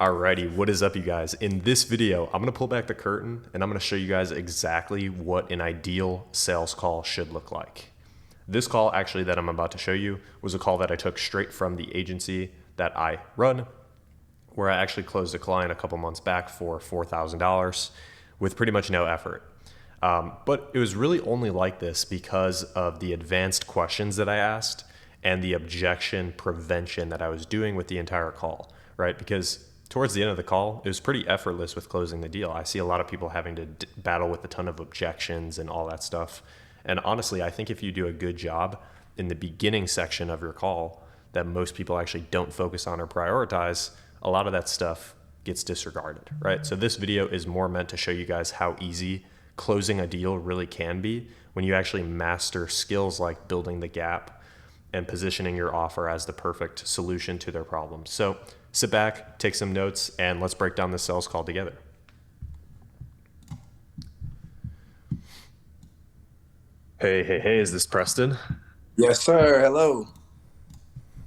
Alrighty, what is up, you guys? In this video, I'm gonna pull back the curtain and I'm gonna show you guys exactly what an ideal sales call should look like. This call actually that I'm about to show you was a call that I took straight from the agency that I run, where I actually closed a client a couple months back for $4,000 with pretty much no effort. But it was really only like this because of the advanced questions that I asked and the objection prevention that I was doing with the entire call, right? Because towards the end of the call, it was pretty effortless with closing the deal. I see a lot of people having to battle with a ton of objections and all that stuff. And honestly, I think if you do a good job in the beginning section of your call that most people actually don't focus on or prioritize, a lot of that stuff gets disregarded, right? So this video is more meant to show you guys how easy closing a deal really can be when you actually master skills like building the gap and positioning your offer as the perfect solution to their problem. So sit back, take some notes, and let's break down this sales call together. Hey, is this Preston? Yes, sir. Hello.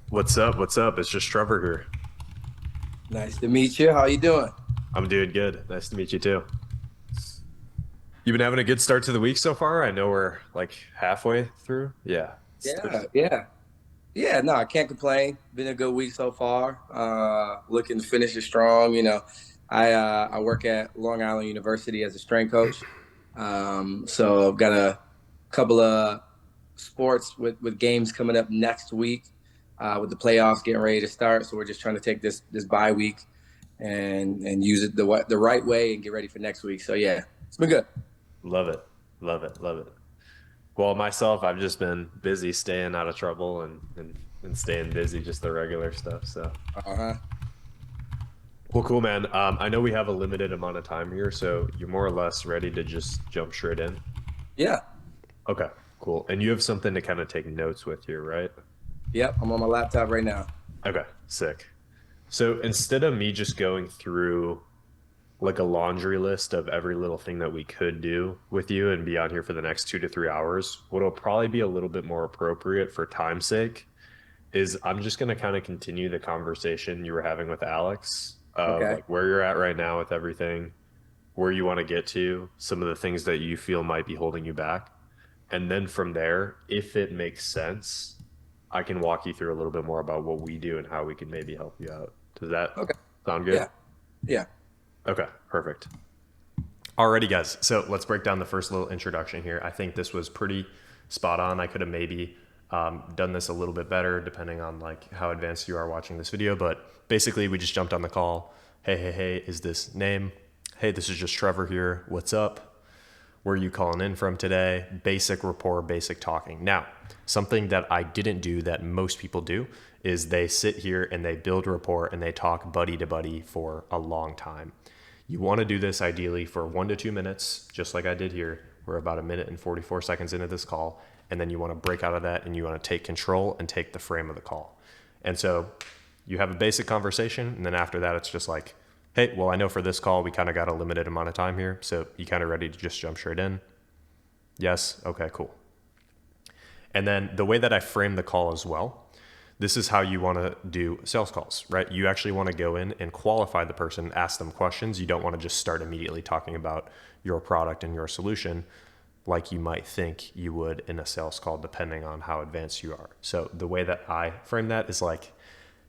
What's up? What's up? It's just Trevor here. Nice to meet you. How you doing? I'm doing good. Nice to meet you too. You been having a good start to the week so far? I know we're like halfway through. Yeah. Yeah. No, I can't complain. Been a good week so far. Looking to finish it strong. I work at Long Island University as a strength coach. So I've got a couple of sports with games coming up next week, with the playoffs getting ready to start. So we're just trying to take this bye week and use it the right way and get ready for next week. So yeah, it's been good. Love it. Love it. Love it. Well, myself, I've just been busy staying out of trouble and staying busy, just the regular stuff. So, Uh-huh. well, cool, man. I know we have a limited amount of time here, so you're more or less ready to just jump straight in. Yeah. Okay, cool. And you have something to kind of take notes with here, right? Yep, I'm on my laptop right now. Okay, sick. So instead of me just going through like a laundry list of every little thing that we could do with you and be on here for the next 2 to 3 hours, what'll probably be a little bit more appropriate for time's sake is I'm just going to kind of continue the conversation you were having with Alex of Okay. like where you're at right now with everything, where you want to get to, some of the things that you feel might be holding you back. And then from there, if it makes sense, I can walk you through a little bit more about what we do and how we can maybe help you out. Does that Okay. sound good? Yeah. Yeah. Okay, perfect. Alrighty, guys. So let's break down the first little introduction here. I think this was pretty spot on. I could have maybe done this a little bit better depending on like how advanced you are watching this video. But basically, we just jumped on the call. Hey, is this name? Hey, this is just Trevor here. What's up? Where are you calling in from today? Basic rapport, basic talking. Now, something that I didn't do that most people do is they sit here and they build rapport and they talk buddy to buddy for a long time. You want to do this ideally for 1 to 2 minutes, just like I did here. We're about 1 minute and 44 seconds into this call. And then you want to break out of that and you want to take control and take the frame of the call. And so you have a basic conversation. And then after that, it's just like, hey, well, I know for this call, we kind of got a limited amount of time here. So you kind of ready to just jump straight in? Yes. Okay, cool. And then the way that I frame the call as well, this is how you want to do sales calls, right? You actually want to go in and qualify the person, ask them questions. You don't want to just start immediately talking about your product and your solution like you might think you would in a sales call, depending on how advanced you are. So the way that I frame that is like,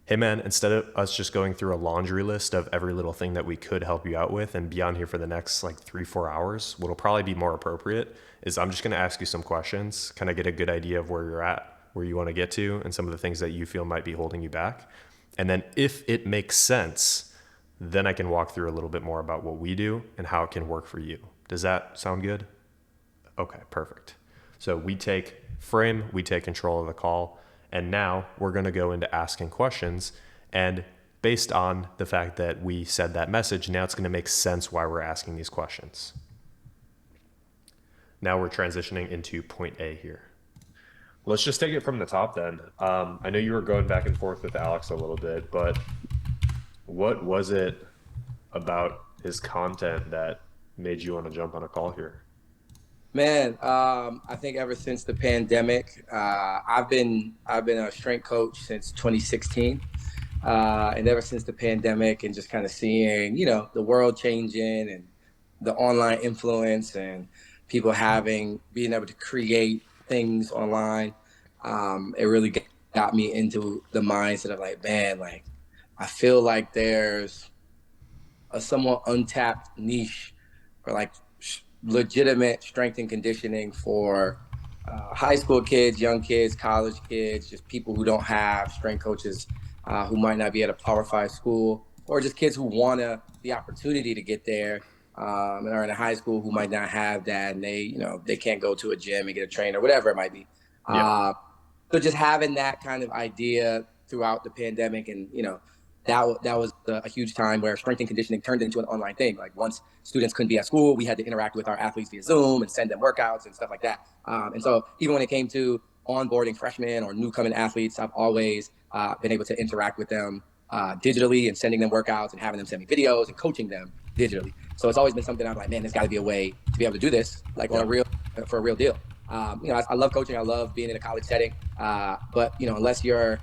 hey man, instead of us just going through a laundry list of every little thing that we could help you out with and be on here for the next like 3, 4 hours, what'll probably be more appropriate is I'm just going to ask you some questions, kind of get a good idea of where you're at, where you want to get to, and some of the things that you feel might be holding you back. And then if it makes sense, then I can walk through a little bit more about what we do and how it can work for you. Does that sound good? Okay, perfect. So we take frame, we take control of the call, and now we're going to go into asking questions. And based on the fact that we said that message, now it's going to make sense why we're asking these questions. Now we're transitioning into point A here. Let's just take it from the top then. I know you were going back and forth with Alex a little bit, but what was it about his content that made you want to jump on a call here? Man, I think ever since the pandemic, I've been a strength coach since 2016. And ever since the pandemic and just kind of seeing, the world changing and the online influence and people being able to create things online, it really got me into the mindset of like, man, like I feel like there's a somewhat untapped niche for like legitimate strength and conditioning for high school kids, young kids, college kids, just people who don't have strength coaches, who might not be at a Power Five school, or just kids who want the opportunity to get there, and are in a high school who might not have that, and they can't go to a gym and get a trainer, whatever it might be. Yeah. Uh, so just having that kind of idea throughout the pandemic, and that was a huge time where strength and conditioning turned into an online thing. Like once students couldn't be at school, we had to interact with our athletes via Zoom and send them workouts and stuff like that. And so even when it came to onboarding freshmen or new coming athletes, I've always been able to interact with them digitally and sending them workouts and having them send me videos and coaching them digitally. So it's always been something I'm like, man, there's got to be a way to be able to do this like on Yeah. a real for a real deal. I love coaching. I love being in a college setting. But unless you're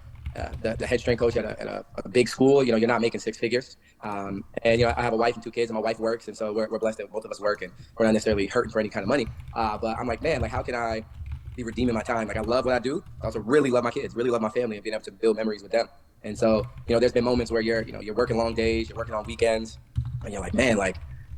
the head strength coach at a big school, you're not making six figures. And I have a wife and two kids, and my wife works, and so we're blessed that both of us work, and we're not necessarily hurting for any kind of money. But I'm like, man, like how can I be redeeming my time? Like I love what I do. I also really love my kids, really love my family, and being able to build memories with them. And so, there's been moments where you're working long days, you're working on weekends, and you're like, man, like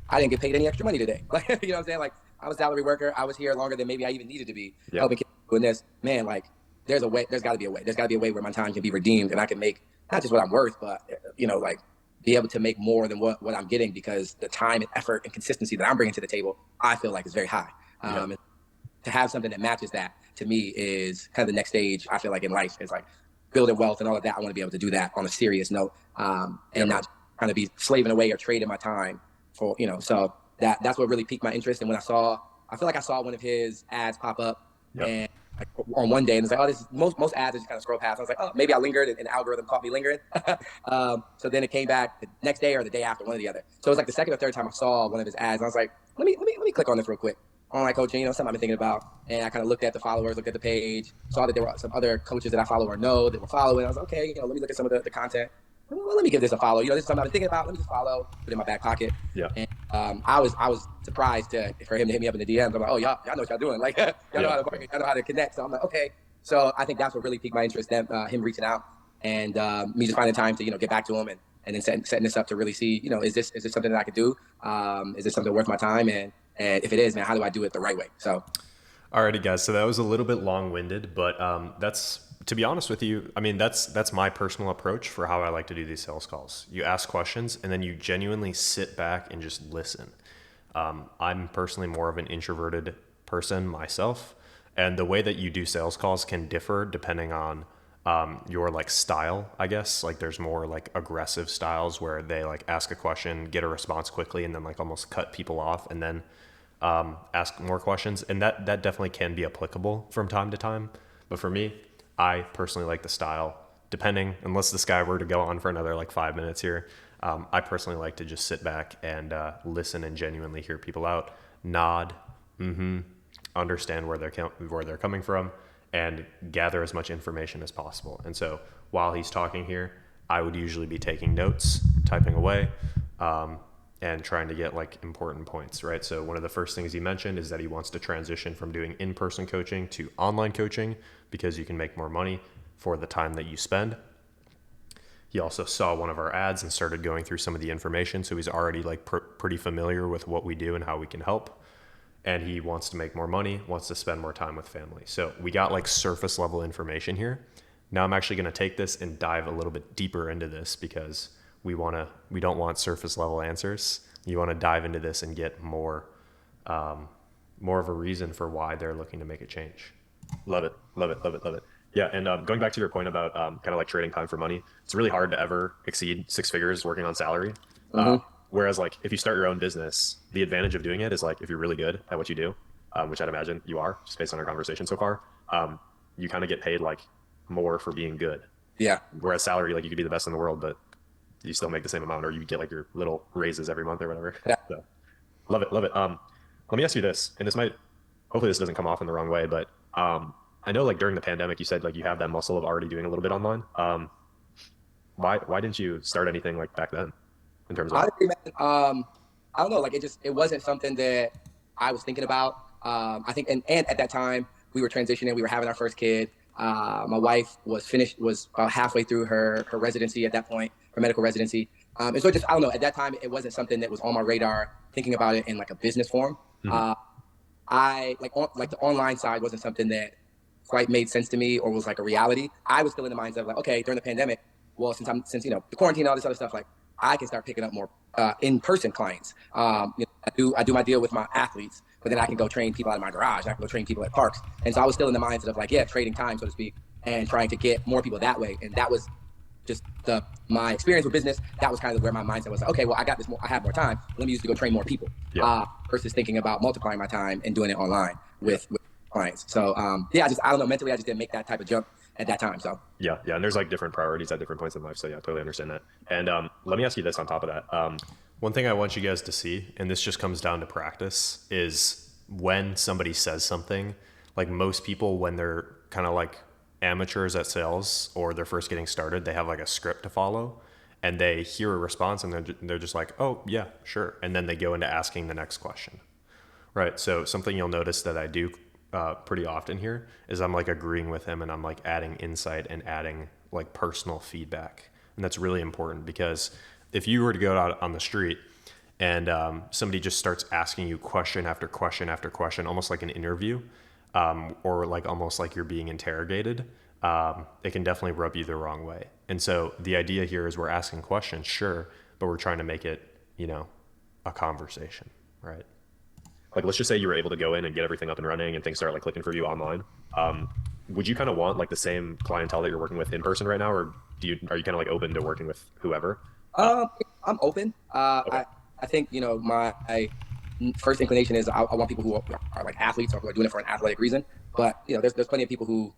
I didn't get paid any extra money today. Like, you know what I'm saying? Like I was a salary worker. I was here longer than maybe I even needed to be Yeah. helping kids doing this. Man, like there's a way. There's got to be a way. There's got to be a way where my time can be redeemed, and I can make not just what I'm worth, but like be able to make more than what I'm getting, because the time and effort and consistency that I'm bringing to the table, I feel like is very high. Yeah. And to have something that matches that to me is kind of the next stage. I feel like in life is like building wealth and all of that. I want to be able to do that on a serious note, Yeah, and bro. not kind of be slaving away or trading my time for. So that's what really piqued my interest. And when I feel like I saw one of his ads pop up, Yep. and like on one day, and it's like, oh, this is, most ads I just kind of scroll past. I was like, oh, maybe I lingered, and the algorithm caught me lingering. So then it came back the next day or the day after, one or the other. So it was like the second or third time I saw one of his ads, and I was like, let me click on this real quick. Online coaching, something I've been thinking about. And I kind of looked at the followers, looked at the page, saw that there were some other coaches that I follow or know that were following. I was like, okay, let me look at some of the content. Well, let me give this a follow. This is something I've been thinking about. Let me just follow, put it in my back pocket. Yeah. And I was surprised for him to hit me up in the DMs. I'm like, oh, y'all know what y'all doing. Like, y'all know Yeah. how to market, y'all know how to connect. So I'm like, okay. So I think that's what really piqued my interest, him reaching out, and me just finding time to, get back to him, and then setting this up to really see, is this something that I could do? Is this something worth my time? And if it is, man, how do I do it the right way? So, Alrighty, guys. So that was a little bit long-winded, but that's to be honest with you. I mean, that's my personal approach for how I like to do these sales calls. You ask questions, and then you genuinely sit back and just listen. I'm personally more of an introverted person myself, and the way that you do sales calls can differ depending on your like style, I guess. Like there's more like aggressive styles where they like ask a question, get a response quickly, and then like almost cut people off, and then ask more questions, and that definitely can be applicable from time to time. But for me, I personally like the style. Depending, unless this guy were to go on for another like 5 minutes here, I personally like to just sit back and listen and genuinely hear people out, nod, understand where they're coming from, and gather as much information as possible. And so while he's talking here, I would usually be taking notes, typing away, and trying to get like important points, right? So one of the first things he mentioned is that he wants to transition from doing in-person coaching to online coaching because you can make more money for the time that you spend. He also saw one of our ads and started going through some of the information, so he's already like pretty familiar with what we do and how we can help. And he wants to make more money, wants to spend more time with family. So we got like surface level information here. Now I'm actually going to take this and dive a little bit deeper into this because we don't want surface level answers. You want to dive into this and get more of a reason for why they're looking to make a change. Love it, love it, love it, love it. Yeah, and going back to your point about kind of like trading time for money, it's really hard to ever exceed six figures working on salary. mm-hmm. Whereas like if you start your own business, the advantage of doing it is like if you're really good at what you do, which I'd imagine you are, just based on our conversation so far, you kind of get paid like more for being good. Yeah. Whereas salary, like you could be the best in the world, but you still make the same amount, or you get like your little raises every month or whatever. Yeah. So love it, love it. Let me ask you this, and hopefully this doesn't come off in the wrong way, but I know like during the pandemic, you said like you have that muscle of already doing a little bit online. why didn't you start anything like back then in terms of? Honestly, man, I don't know. Like it wasn't something that I was thinking about. I think, and at that time we were transitioning. We were having our first kid. My wife was halfway through her residency at that point, her medical residency. And so just I don't know. At that time, it wasn't something that was on my radar. Thinking about it in like a business form. Mhm. Uh, like the online side wasn't something that quite made sense to me or was like a reality. I was still in the mindset of like, okay, during the pandemic, well, since the quarantine and all this other stuff, like I can start picking up more in-person clients. I do my deal with my athletes, but then I can go train people out of my garage. I can go train people at parks, and so I was still in the mindset of like, yeah, trading time, so to speak, and trying to get more people that way. And that was just my experience with business. That was kind of where my mindset was like, okay, well, I got this more, I have more time. Let me use it to go train more people. Yeah. Versus thinking about multiplying my time and doing it online Yeah. with clients. So yeah, I don't know, mentally I just didn't make that type of jump at that time. So Yeah, yeah, and there's like different priorities at different points in life. So yeah, totally understand that. And let me ask you this on top of that. One thing I want you guys to see, and this just comes down to practice, is when somebody says something, like most people, when they're kind of like amateurs at sales or they're first getting started, they have like a script to follow and they hear a response and they're just like, oh, yeah, sure. And then they go into asking the next question. Right. So something you'll notice that I do pretty often here is I'm like agreeing with him and I'm like adding insight and adding like personal feedback. And that's really important because if you were to go out on the street and somebody just starts asking you question after question after question, almost like an interview, or like almost like you're being interrogated, it can definitely rub you the wrong way. And so the idea here is we're asking questions, sure, but we're trying to make it, a conversation, right? Like let's just say you were able to go in and get everything up and running and things start like clicking for you online. Would you kind of want like the same clientele that you're working with in person right now, or are you kind of like open to working with whoever? um, I'm open. Okay. I think my first inclination is I want people who are like athletes or who are doing it for an athletic reason. But there's plenty of people who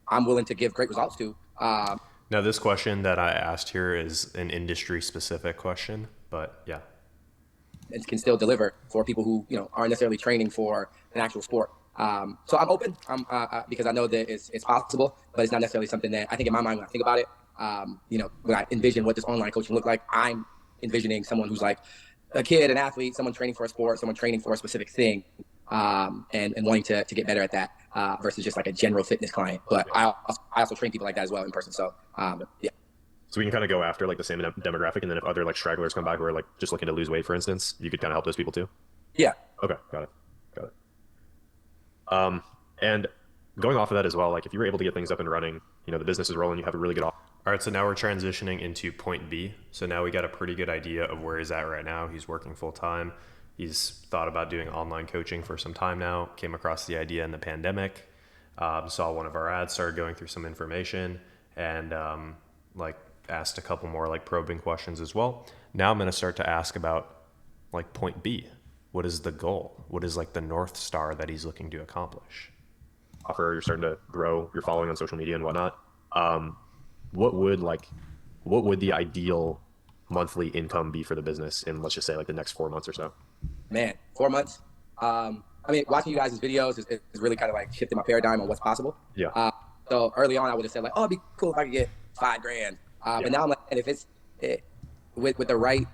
I'm willing to give great results to. Now this question that I asked here is an industry specific question, but yeah. And can still deliver for people who aren't necessarily training for an actual sport. So I'm open because I know that it's possible, but it's not necessarily something that I think in my mind when I think about it. When I envision what this online coaching look like, I'm envisioning someone who's like a kid, an athlete, someone training for a sport, someone training for a specific thing, and wanting to get better at that versus just like a general fitness client. But I also train people like that as well in person. So yeah. So we can kind of go after like the same demographic, and then if other like stragglers come by who are like just looking to lose weight, for instance, you could kind of help those people too. Yeah. Okay, got it, got it. And going off of that as well, like if you were able to get things up and running, the business is rolling, you have a really good. All right, so now we're transitioning into point B. So now we got a pretty good idea of where he's at right now. He's working full time. He's thought about doing online coaching for some time now. Came across the idea in the pandemic. Saw one of our ads, started going through some information, and like asked a couple more like probing questions as well. Now I'm going to start to ask about like point B. What is the goal? What is like the North Star that he's looking to accomplish? Offer, you're starting to grow, you're following on social media and whatnot. What would the ideal monthly income be for the business in, let's just say, like the next 4 months or so? Man, 4 months. I mean, watching you guys' videos is really kind of like shifting my paradigm on what's possible. Yeah. So early on, I would have said like, oh, it'd be cool if I could get 5 grand. Yeah. But now I'm like, and if with the right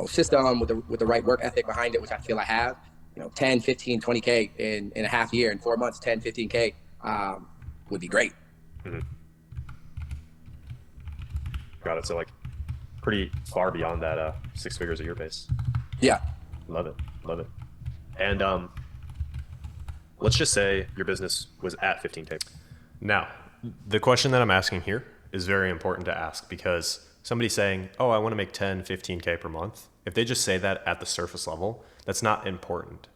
system, with the right work ethic behind it, which I feel I have, 10, 15, 20K in a half year, in 4 months, 10, 15K would be great. Mm-hmm. Got it. So like pretty far beyond that 6 figures a year pace. Yeah. Love it. Love it. And let's just say your business was at 15K. Now, the question that I'm asking here is very important to ask because somebody saying, oh, I want to make 10, 15K per month. If they just say that at the surface level, that's not important.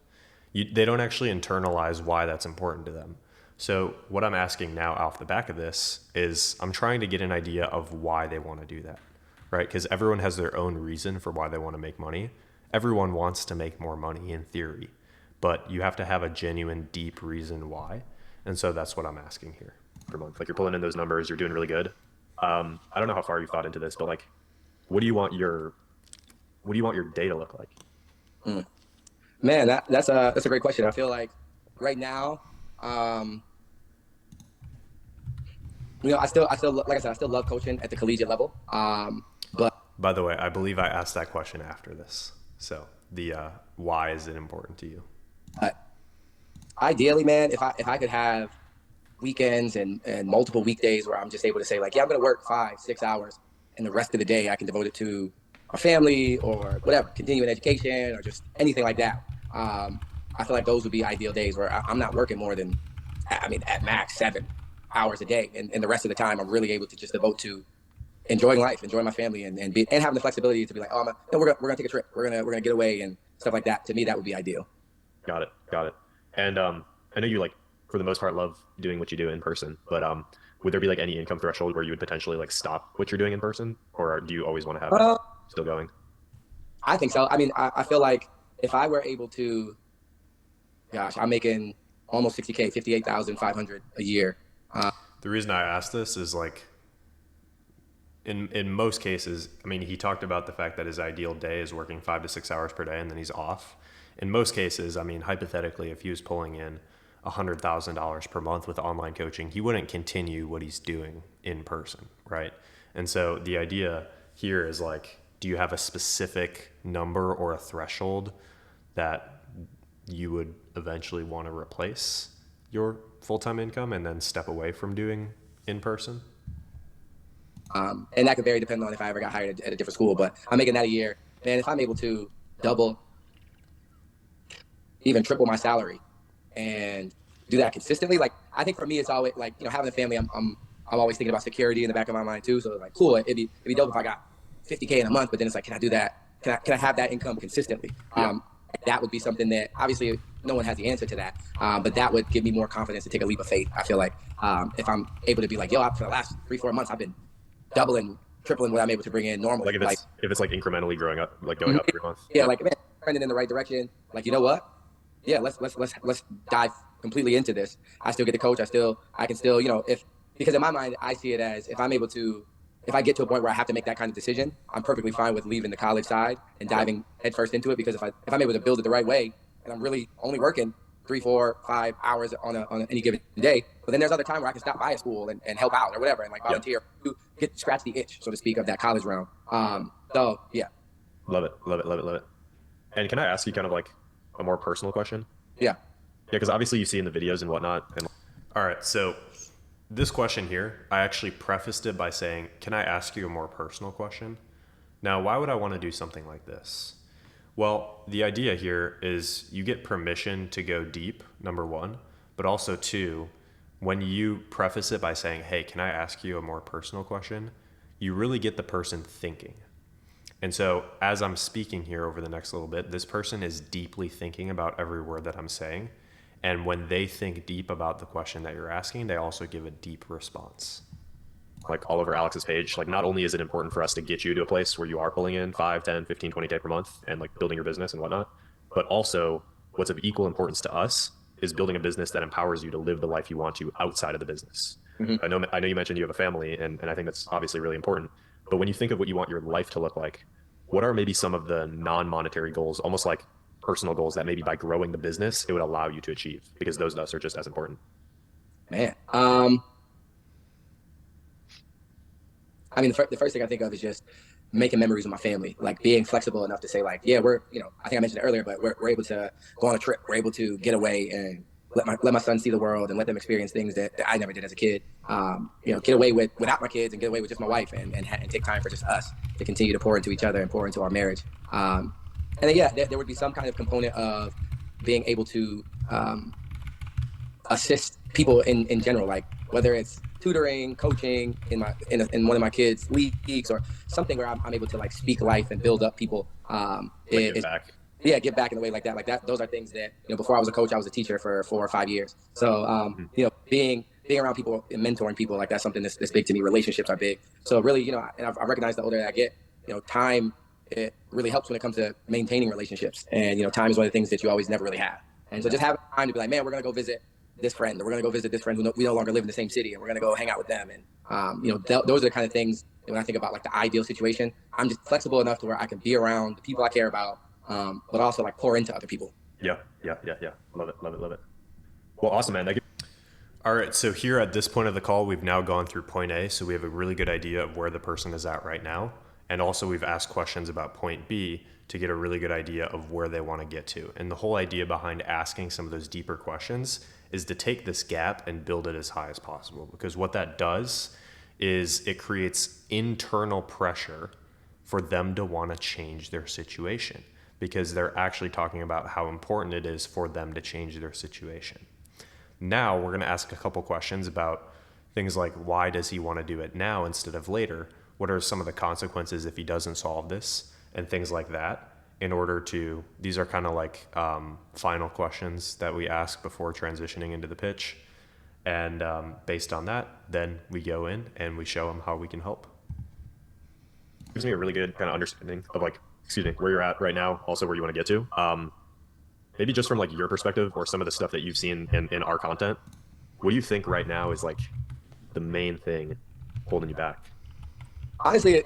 They don't actually internalize why that's important to them. So what I'm asking now off the back of this is I'm trying to get an idea of why they want to do that, right? Because everyone has their own reason for why they want to make money. Everyone wants to make more money in theory, but you have to have a genuine, deep reason why. And so that's what I'm asking here per month. Like you're pulling in those numbers, you're doing really good. I don't know how far you've thought into this, but like, what do you want your day to look like? Man, that's a great question. I feel like right now, like I said, I still love coaching at the collegiate level. But By the way, I believe I asked that question after this. So the why is it important to you? uh, ideally, man, if I could have weekends and multiple weekdays where I'm just able to say like, yeah, I'm going to work 5, 6 hours, and the rest of the day I can devote it to my family or whatever, continuing education or just anything like that. Um, I feel like those would be ideal days where I'm not working more than, I mean, at max 7 hours a day, and the rest of the time I'm really able to just devote to enjoying life, enjoying my family, and having the flexibility to be like, oh, no, we're gonna take a trip, we're gonna get away and stuff like that. To me, that would be ideal. Got it. Got it. And I know you like for the most part love doing what you do in person, but would there be like any income threshold where you would potentially like stop what you're doing in person, or do you always want to have it Uh, still going? I think so. I mean, I feel like if I were able to, gosh, I'm making almost 60K, 58,500 a year. Uh, The reason I ask this is like in most cases, I mean, he talked about the fact that his ideal day is working 5 to 6 hours per day and then he's off. In most cases, I mean, hypothetically, if he was pulling in $100,000 per month with online coaching, he wouldn't continue what he's doing in person, right? And so the idea here is like, do you have a specific number or a threshold that you would eventually want to replace your full time income and then step away from doing in person? and that could vary depending on if I ever got hired at a different school. But I'm making that a year, man. If I'm able to double, even triple my salary, and do that consistently, like I think for me, it's always like having a family. I'm always thinking about security in the back of my mind too. So like, cool, it'd be dope if I got 50K in a month. But then it's like, can I do that? Can I have that income consistently? Yeah. That would be something that obviously no one has the answer to that. But that would give me more confidence to take a leap of faith. I feel like if I'm able to be like, yo, for the last 3, 4 months, I've been doubling, tripling what I'm able to bring in Like normally. Like, if it's like incrementally growing up, like going up every month. yeah, Yeah. like man, trending in the right direction. Like, you know what? Yeah, let's dive completely into this. I still get to coach. I can still, if because in my mind I see it as if I get to a point where I have to make that kind of decision, I'm perfectly fine with leaving the college side and Yeah. diving headfirst into it because if I'm able to build it the right way and I'm really only working 3, 4, 5 hours on any given day, but then there's other time where I can stop by a school and help out or whatever and like Yeah. volunteer to scratch the itch, so to speak, of that college realm. So yeah, Love it. Love it. Love it. Love it. And can I ask you kind of like a more personal question? yeah. Yeah, because obviously you see in the videos and whatnot. And all right, so this question here, I actually prefaced it by saying, "Can I ask you a more personal question?" Now, why would I want to do something like this? Well, the idea here is you get permission to go deep, number one, but also two, when you preface it by saying, "Hey, can I ask you a more personal question?" You really get the person thinking. And so, as I'm speaking here over the next little bit, this person is deeply thinking about every word that I'm saying. And when they think deep about the question that you're asking, they also give a deep response. Like all over Alex's page, like not only is it important for us to get you to a place where you are pulling in 5, 10, 15, 20K per month and like building your business and whatnot, but also what's of equal importance to us is building a business that empowers you to live the life you want to outside of the business. Mm-hmm. I know you mentioned you have a family, and I think that's obviously really important. But when you think of what you want your life to look like, what are maybe some of the non-monetary goals, almost like personal goals that maybe by growing the business, it would allow you to achieve? Because those to us are just as important. Man. I mean, the first thing I think of is just making memories with my family, like being flexible enough to say, like, yeah, I think I mentioned it earlier, but we're able to go on a trip. We're able to get away and let my son see the world and let them experience things that I never did as a kid. Get away without my kids and get away with just my wife and take time for just us to continue to pour into each other and pour into our marriage. And then, yeah, there would be some kind of component of being able to assist people in general, like whether it's tutoring, coaching in one of my kids' leagues or something where I'm able to like speak life and build up people. Like give back. Yeah, give back in a way like that. Like that, those are things that before I was a coach, I was a teacher for 4 or 5 years. So Mhm. being around people and mentoring people, like that's something that's big to me. Relationships are big. So really, and I recognize the older I get, time it really helps when it comes to maintaining relationships. And time is one of the things that you always never really have. And so just having time to be like, man, we're gonna go visit this friend, or we're gonna go visit this friend we no longer live in the same city, and we're gonna go hang out with them. And those are the kind of things that when I think about like the ideal situation, I'm just flexible enough to where I can be around the people I care about, but also like pour into other people. Yeah, yeah, yeah, yeah. Love it, love it, love it. Well, awesome, man. Thank you. All right, so here at this point of the call, we've now gone through point A, so we have a really good idea of where the person is at right now. And also, we've asked questions about point B to get a really good idea of where they want to get to. And the whole idea behind asking some of those deeper questions is to take this gap and build it as high as possible. Because what that does is it creates internal pressure for them to want to change their situation because they're actually talking about how important it is for them to change their situation. Now we're going to ask a couple questions about things like why does he want to do it now instead of later? What are some of the consequences if he doesn't solve this and things like that in order to, these are kind of like final questions that we ask before transitioning into the pitch. And based on that, then we go in and we show him how we can help. Gives me a really good kind of understanding of like, excuse me, where you're at right now, also where you want to get to. Maybe just from like your perspective or some of the stuff that you've seen in our content, what do you think right now is like the main thing holding you back? Honestly,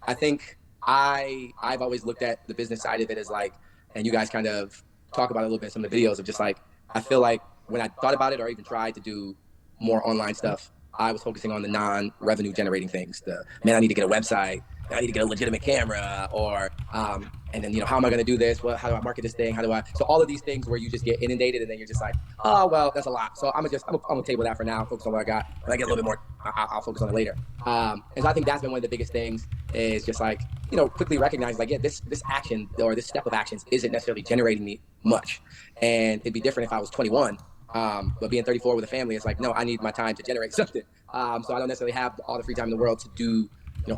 I think I've always looked at the business side of it as like, and you guys kind of talk about it a little bit in some of the videos of just like, I feel like when I thought about it or even tried to do more online stuff, I was focusing on the non-revenue generating things. Man, I need to get a website. I need to get a legitimate camera, or and then how am I going to do this? How do I market this thing? How do I? So all of these things where you just get inundated, and then you're just like, oh well, that's a lot. So I'm gonna table that for now. Focus on what I got. When I get a little bit more, I'll focus on it later. And so I think that's been one of the biggest things is just like quickly recognize like this action or this step of actions isn't necessarily generating me much, and it'd be different if I was 21. But being 34 with a family, it's like, no, I need my time to generate something. So I don't necessarily have all the free time in the world to do,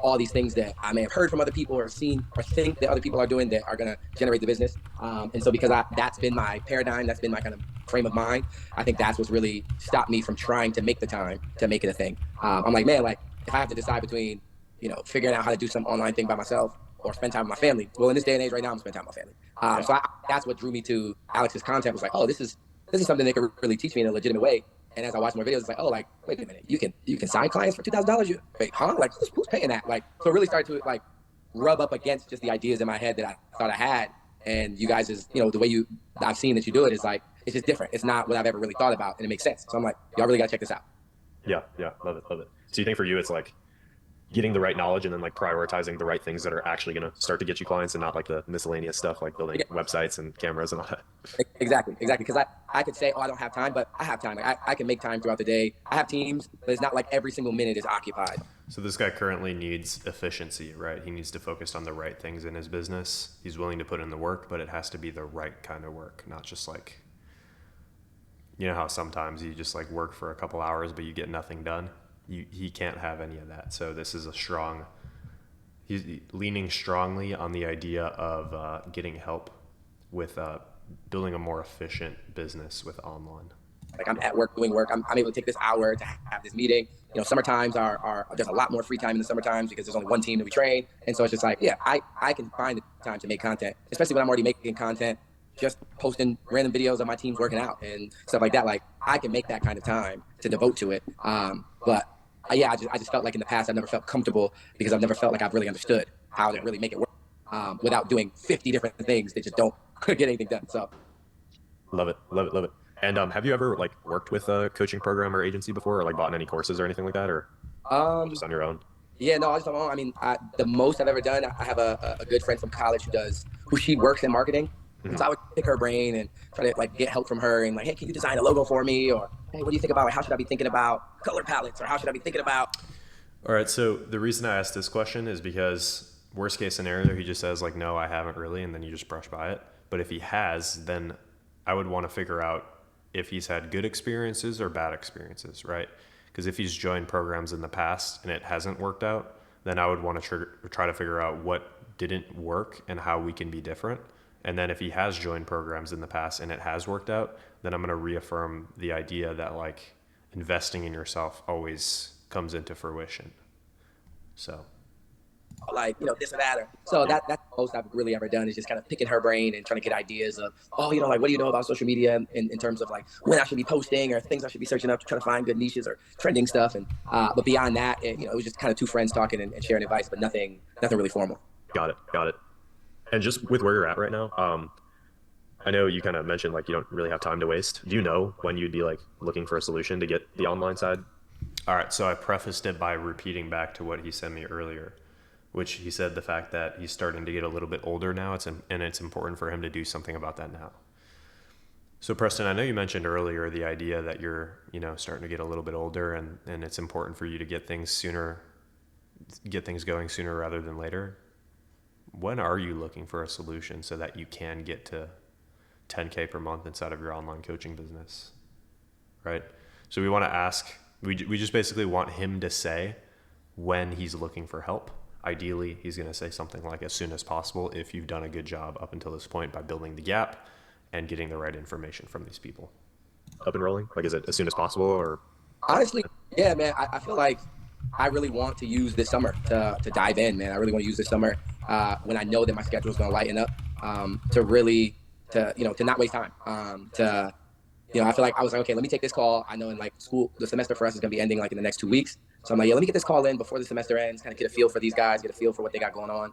all these things that I may have heard from other people or seen or think that other people are doing that are going to generate the business. And so because that's been my paradigm, that's been my kind of frame of mind, I think that's what's really stopped me from trying to make the time to make it a thing. I'm like, man, like if I have to decide between, figuring out how to do some online thing by myself or spend time with my family. Well, in this day and age right now, I'm spending time with my family. So that's what drew me to Alex's content was like, oh, this is something that could really teach me in a legitimate way. And as I watch more videos, it's like, oh, like, wait a minute, you can sign clients for $2,000. You wait, huh? Like, who's paying that? Like, so it really started to like rub up against just the ideas in my head that I thought I had. And you guys is, the way I've seen that you do it is like, it's just different. It's not what I've ever really thought about, and it makes sense. So I'm like, y'all really gotta check this out. Yeah, love it. So you think for you, it's like getting the right knowledge and then like prioritizing the right things that are actually going to start to get you clients and not like the miscellaneous stuff like building websites and cameras and all that. Exactly. Because I could say, oh, I don't have time, but I have time. Like I can make time throughout the day. I have teams, but it's not like every single minute is occupied. So this guy currently needs efficiency, right? He needs to focus on the right things in his business. He's willing to put in the work, but it has to be the right kind of work, not just like, how sometimes you just like work for a couple hours, but you get nothing done. He can't have any of that. So this is he's leaning strongly on the idea of getting help with building a more efficient business with online. Like I'm at work doing work. I'm able to take this hour to have this meeting. Summer times there's a lot more free time in the summer times because there's only one team that we train. And so it's just like, yeah, I can find the time to make content, especially when I'm already making content, just posting random videos of my teams working out and stuff like that. Like I can make that kind of time to devote to it. But I just felt like in the past, I've never felt comfortable because I've never felt like I've really understood how to really make it work without doing 50 different things that just don't get anything done. So love it. And have you ever like worked with a coaching program or agency before or like bought any courses or anything like that or just on your own? Yeah, no, I just don't. I mean, the most I've ever done, I have a good friend from college who she works in marketing. So I would pick her brain and try to like get help from her and like, hey, can you design a logo for me? Or hey, what do you think about like, how should I be thinking about color palettes or how should I be thinking about? All right. So the reason I asked this question is because worst case scenario, he just says like, no, I haven't really. And then you just brush by it. But if he has, then I would want to figure out if he's had good experiences or bad experiences, right? Because if he's joined programs in the past and it hasn't worked out, then I would want to try to figure out what didn't work and how we can be different. And then if he has joined programs in the past and it has worked out, then I'm going to reaffirm the idea that like investing in yourself always comes into fruition. So like this or that, or so that's the most I've really ever done is just kind of picking her brain and trying to get ideas of like what do you know about social media in terms of like when I should be posting or things I should be searching up to try to find good niches or trending stuff. And but beyond that, it was just kind of two friends talking and sharing advice, but nothing really formal. Got it. And just with where you're at right now, I know you kind of mentioned like you don't really have time to waste. Do you know when you'd be like looking for a solution to get the online side? All right, so I prefaced it by repeating back to what he sent me earlier, which he said the fact that he's starting to get a little bit older now, and it's important for him to do something about that now. So Preston, I know you mentioned earlier the idea that you're, starting to get a little bit older, and it's important for you to get things going sooner rather than later. When are you looking for a solution so that you can get to 10K per month inside of your online coaching business, right? So we want to ask, we just basically want him to say when he's looking for help. Ideally, he's going to say something like as soon as possible if you've done a good job up until this point by building the gap and getting the right information from these people. Up and rolling? Like, is it as soon as possible or? Honestly, yeah, man. I feel like I really want to use this summer to dive in, man. I really want to use this summer when I know that my schedule is going to lighten up to really to not waste time. I feel like I was like, okay, let me take this call. I know in like school, the semester for us is going to be ending like in the next 2 weeks. So I'm like, yeah, let me get this call in before the semester ends, kind of get a feel for these guys, get a feel for what they got going on.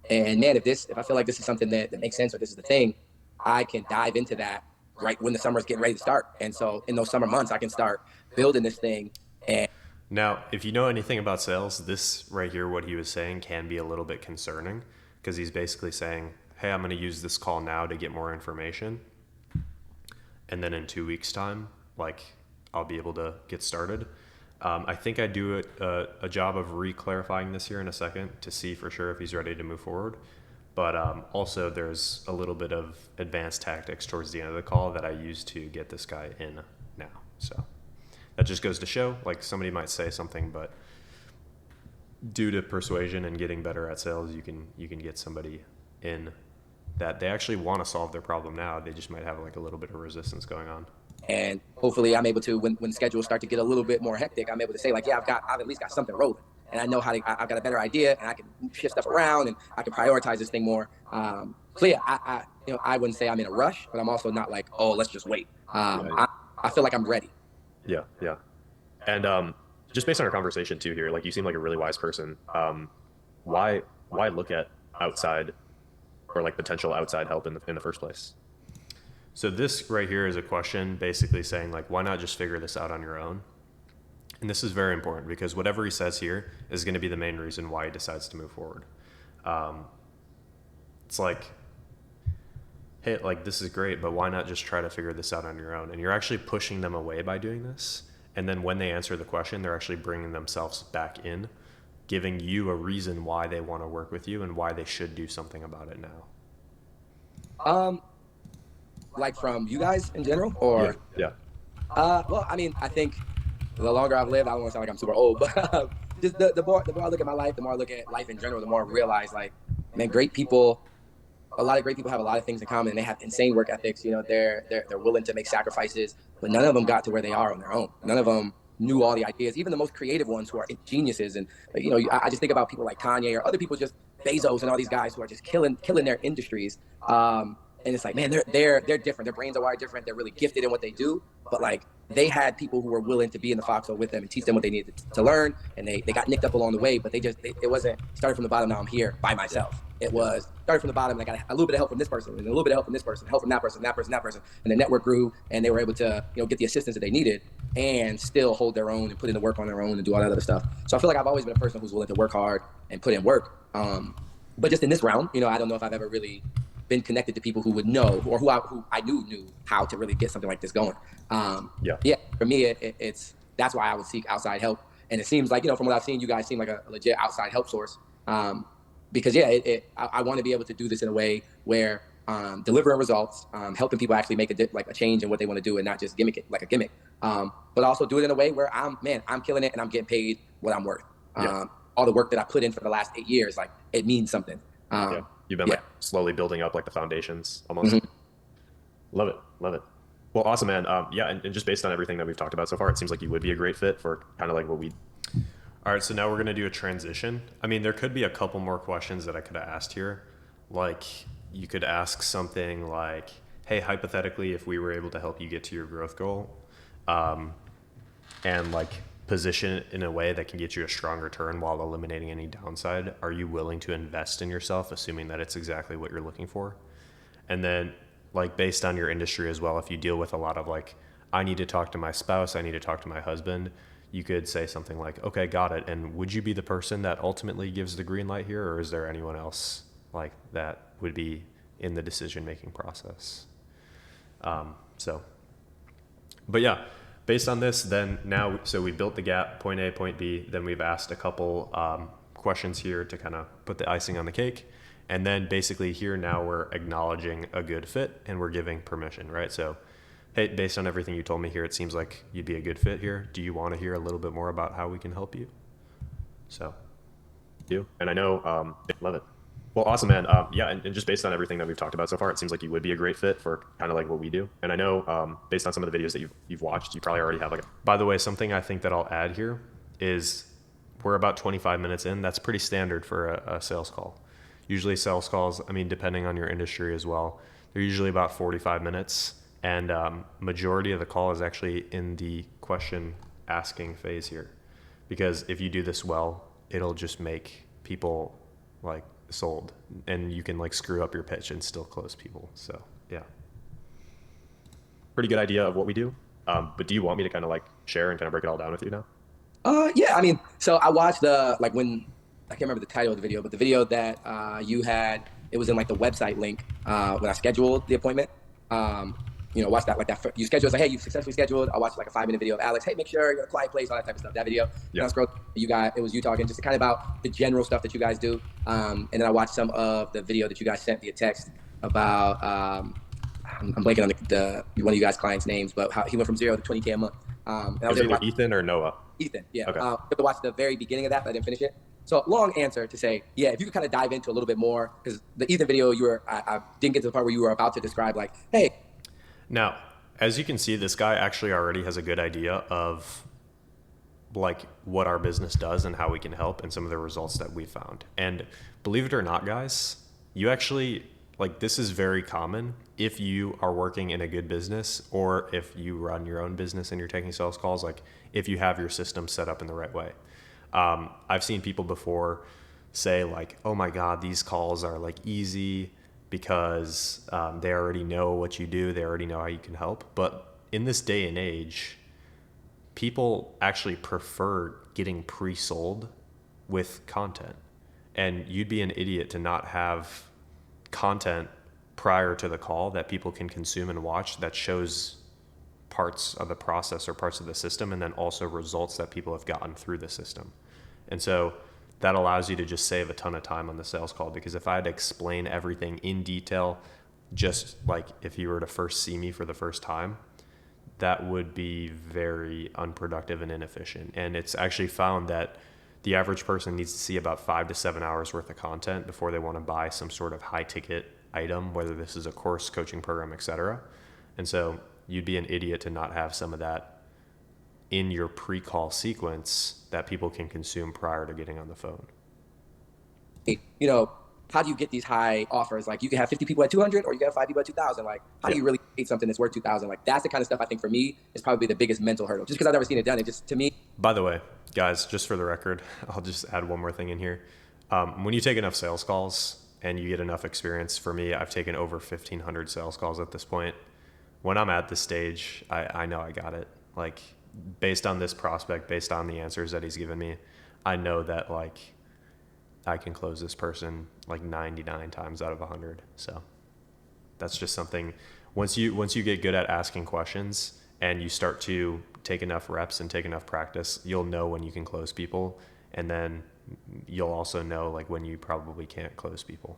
And man, if I feel like this is something that makes sense or this is the thing, I can dive into that right when the summer is getting ready to start. And so in those summer months, I can start building this thing. And Now, if you know anything about sales, this right here, what he was saying, can be a little bit concerning because he's basically saying, hey, I'm going to use this call now to get more information. And then in 2 weeks' time, like I'll be able to get started. I think I do a job of re-clarifying this here in a second to see for sure if he's ready to move forward. But also, there's a little bit of advanced tactics towards the end of the call that I use to get this guy in now. So that just goes to show, like somebody might say something, but due to persuasion and getting better at sales, you can get somebody in that they actually want to solve their problem now. They just might have like a little bit of resistance going on. And hopefully I'm able to, when schedules start to get a little bit more hectic, I'm able to say like, yeah, I've at least got something rolling. And I know I've got a better idea and I can shift stuff around and I can prioritize this thing more. So yeah, I wouldn't say I'm in a rush, but I'm also not like, oh, let's just wait. I feel like I'm ready. Yeah, yeah. And just based on our conversation too here, like you seem like a really wise person. Why look at outside or like potential outside help in the first place? So this right here is a question basically saying like, why not just figure this out on your own? And this is very important because whatever he says here is going to be the main reason why he decides to move forward. It's like, hey, like this is great, but why not just try to figure this out on your own? And you're actually pushing them away by doing this. And then when they answer the question, they're actually bringing themselves back in, giving you a reason why they want to work with you and why they should do something about it now. Like from you guys in general, or yeah. Well, I mean, I think the longer I've lived, I don't want to sound like I'm super old, but just the more I look at my life, the more I look at life in general, the more I realize like, man, a lot of great people have a lot of things in common. And they have insane work ethics. They're willing to make sacrifices, but none of them got to where they are on their own. None of them knew all the ideas. Even the most creative ones who are geniuses, and like, I just think about people like Kanye or other people, just Bezos and all these guys who are just killing their industries. And it's like, man, they're different. Their brains are wired different. They're really gifted in what they do. But like they had people who were willing to be in the foxhole with them and teach them what they needed to learn. And they got nicked up along the way, but it wasn't started from the bottom. Now I'm here by myself. It was started from the bottom. And I got a little bit of help from this person and a little bit of help from this person, help from that person, that person, that person. And the network grew and they were able to, get the assistance that they needed and still hold their own and put in the work on their own and do all that other stuff. So I feel like I've always been a person who's willing to work hard and put in work. But just in this realm, I don't know if I've ever really been connected to people who would know or who I knew how to really get something like this going. Yeah. For me, it's that's why I would seek outside help. And it seems like, from what I've seen, you guys seem like a legit outside help source. Because I want to be able to do this in a way where delivering results, helping people actually make a change in what they want to do and not just gimmick it like a gimmick. But also do it in a way where I'm killing it and I'm getting paid what I'm worth. All the work that I put in for the last 8 years, like it means something. You've been like slowly building up like the foundations almost. Mm-hmm. Love it. Well, awesome, man. And just based on everything that we've talked about so far, it seems like you would be a great fit for kind of like what we. All right, so now we're going to do a transition. I mean, there could be a couple more questions that I could have asked here. Like you could ask something like, hey, hypothetically, if we were able to help you get to your growth goal, and like position it in a way that can get you a strong return while eliminating any downside, are you willing to invest in yourself, assuming that it's exactly what you're looking for? And then like based on your industry as well, if you deal with a lot of like, I need to talk to my spouse, I need to talk to my husband, you could say something like, okay, got it. And would you be the person that ultimately gives the green light here, or is there anyone else like that would be in the decision making process? So, but yeah, based on this, then now, so we built the gap, point A, point B, then we've asked a couple questions here to kind of put the icing on the cake. And then basically here now we're acknowledging a good fit and we're giving permission, right? So, hey, based on everything you told me here, it seems like you'd be a good fit here. Do you want to hear a little bit more about how we can help you? So, you. And I know, love it. Well, awesome, man. Yeah, and just based on everything that we've talked about so far, it seems like you would be a great fit for kind of like what we do. And I know, based on some of the videos that you've watched, you probably already have like. By the way, something I think that I'll add here is we're about 25 minutes in. That's pretty standard for a sales call. Usually, sales calls, I mean, depending on your industry as well, they're usually about 45 minutes, and majority of the call is actually in the question asking phase here, because if you do this well, it'll just make people like sold, and you can like screw up your pitch and still close people. So yeah, pretty good idea of what we do. But do you want me to kind of like share and kind of break it all down with you now? Yeah, I mean, so I watched the like when I can't remember the title of the video, but the video that you had, it was in like the website link when I scheduled the appointment. Watch that like that. You schedule, it's like, hey, you've successfully scheduled. I watched like a 5-minute video of Alex. Hey, make sure you're in a quiet place, all that type of stuff. That video. Yeah. And I scrolled. It was you talking just kind of about the general stuff that you guys do. And then I watched some of the video that you guys sent via text about. I'm blanking on the one of you guys' clients' names, but how he went from 0 to 20K a month. And I Was was it able either to Ethan or Noah? Ethan, yeah. Okay. I have to watch the very beginning of that, but I didn't finish it. So long answer to say, yeah, if you could kind of dive into a little bit more, because the Ethan video, I didn't get to the part where you were about to describe like, hey. Now, as you can see, this guy actually already has a good idea of like what our business does and how we can help and some of the results that we found. And believe it or not, guys, you actually like this is very common if you are working in a good business or if you run your own business and you're taking sales calls, like if you have your system set up in the right way. I've seen people before say like, oh my God, these calls are like easy because they already know what you do. They already know how you can help. But in this day and age, people actually prefer getting pre-sold with content. And you'd be an idiot to not have content prior to the call that people can consume and watch that shows parts of the process or parts of the system, and then also results that people have gotten through the system. And so that allows you to just save a ton of time on the sales call, because if I had to explain everything in detail, just like if you were to first see me for the first time, that would be very unproductive and inefficient. And it's actually found that the average person needs to see about 5 to 7 hours worth of content before they want to buy some sort of high ticket item, whether this is a course, coaching program, etc. And so you'd be an idiot to not have some of that in your pre-call sequence that people can consume prior to getting on the phone. How do you get these high offers? Like you can have 50 people at 200 or you can have 5 people at 2,000. Like how do you really create something that's worth 2,000? Like that's the kind of stuff I think for me is probably the biggest mental hurdle, just because I've never seen it done. It just, to me. By the way, guys, just for the record, I'll just add one more thing in here. When you take enough sales calls and you get enough experience, for me, I've taken over 1,500 sales calls at this point. When I'm at this stage, I know I got it. Like based on this prospect, based on the answers that he's given me, I know that like I can close this person like 99 times out of 100. So that's just something, once you get good at asking questions and you start to take enough reps and take enough practice, you'll know when you can close people. And then you'll also know like when you probably can't close people,